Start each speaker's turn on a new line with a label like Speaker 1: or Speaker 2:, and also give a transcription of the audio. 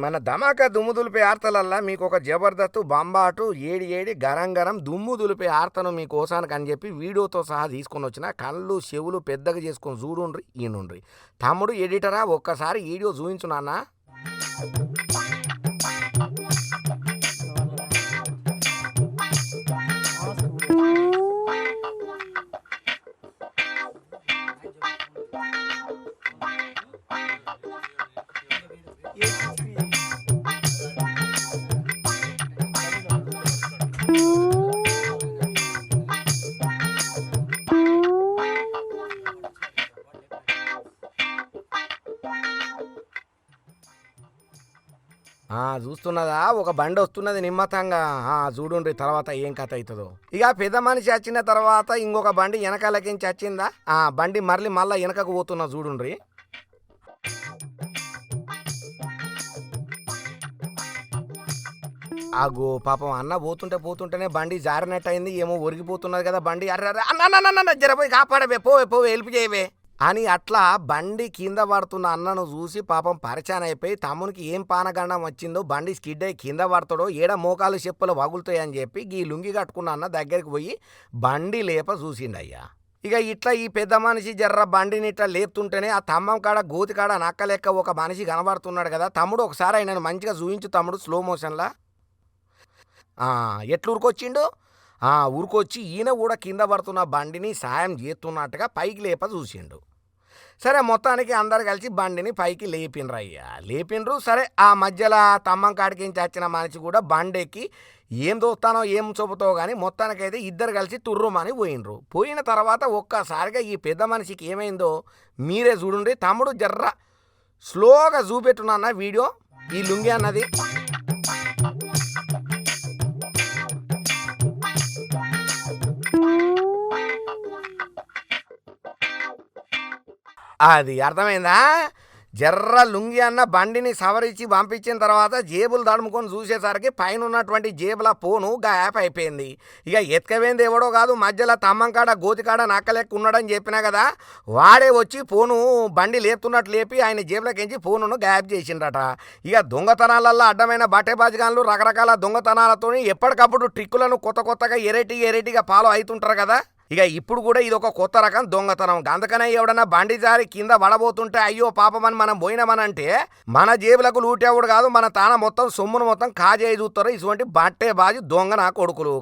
Speaker 1: మన ధమాకా దుమ్ము దులిపే ఆర్తలల్లా మీకు ఒక జబర్దస్త్ బంబాటు ఏడి ఏడి గరం గరం దుమ్ము దులిపే ఆర్తను మీకోసానికి అని చెప్పి వీడియోతో సహా తీసుకొని వచ్చిన కళ్ళు చెవులు పెద్దగా చేసుకొని చూడుండ్రి ఈనుండ్రి. తమ్ముడు ఎడిటరా ఒక్కసారి వీడియో చూపించు నాన్న. చూస్తున్నదా ఒక బండి వస్తున్నది నిమ్మతంగా. చూడుండ్రి తర్వాత ఏం కథ అవుతుందో. ఇక పెద్ద మనిషి వచ్చిన తర్వాత ఇంకొక బండి వెనకాలకించి వచ్చిందా. బండి మళ్ళా వెనకకు పోతున్నా చూడుండ్రి. ఆగో పాపం అన్న పోతుంటేనే బండి జారినట్టు అయింది. ఏమో ఒరిగిపోతున్నది కదా బండి. అర్రే అన్న జరపోయి కాపాడవే, పోవే హెల్ప్ చేయవే అని అట్లా బండి కింద పడుతున్న అన్నను చూసి పాపం పరిచయం అయిపోయి తమ్మునికి ఏం పానగండం వచ్చిందో, బండి స్కిడ్ అయ్యి కింద పడతాడో, ఏడ మోకాలు చెప్పులు వగులుతాయని చెప్పి ఈ లుంగి కట్టుకున్న అన్న దగ్గరికి పోయి బండి లేప చూసిండయ్యా. ఇక ఇట్లా ఈ పెద్ద మనిషి జర్ర బండిని ఇట్లా లేపుతుంటేనే ఆ తమ్మం కాడ గోతి కాడ నక్క లెక్క ఒక మనిషి కనబడుతున్నాడు కదా. తమ్ముడు ఒకసారి ఆయనను మంచిగా చూయించు తమ్ముడు, స్లో మోషన్లా. ఎట్లు ఊరుకొచ్చిండు. ఊరుకొచ్చి ఈయన కూడా కింద పడుతున్న బండిని సాయం చేస్తున్నట్టుగా పైకి లేప చూసిండు. సరే మొత్తానికి అందరు కలిసి బండిని పైకి లేపిండ్రు. సరే ఆ మధ్యలో తమ్మం కాడికి వచ్చిన మనిషి కూడా బండి ఎక్కి ఏం దోస్తానో ఏం చూపుతావో కానీ మొత్తానికైతే ఇద్దరు కలిసి తుర్రుమని పోయినరు. పోయిన తర్వాత ఒక్కసారిగా ఈ పెద్ద మనిషికి ఏమైందో మీరే చూడండి. తమ్ముడు జర్ర స్లోగా చూపెట్టున్నా వీడియో ఈ లుంగి అన్నది. అది అర్థమైందా. జర్ర లుంగి అన్న బండిని సవరించి పంపించిన తర్వాత జేబులు తడుముకొని చూసేసరికి పైన ఉన్నటువంటి జేబుల ఫోను గ్యాప్ అయిపోయింది. ఇక ఎత్కవేంది ఎవడో కాదు, మధ్యలో తమ్మంకాడ గోతికాడ నక్కలెక్క ఉన్నాడని చెప్పినా కదా, వాడే వచ్చి ఫోను బండి లేపుతున్నట్టు లేపి ఆయన జేబులకించి ఫోనును గ్యాప్ చేసిండట. ఇక దొంగతనాలల్లో అడ్డమైన బట్టెబాజిగాన్లు రకరకాల దొంగతనాలతో ఎప్పటికప్పుడు ట్రిక్కులను కొత్తగా ఎరేటిగా ఫాలో అవుతుంటారు కదా. ఇక ఇప్పుడు కూడా ఇది ఒక కొత్త రకం దొంగతనం. అందుకనే ఎవడన్నా బండి జారి కింద పడబోతుంటే అయ్యో పాపమని మనం పోయినామనంటే మన జేబులకు లూటేవాడు కాదు, మన తాన మొత్తం సొమ్మును మొత్తం కాజేయి చూస్తారు ఇటువంటి బట్టే బాజి దొంగ నా కొడుకులు.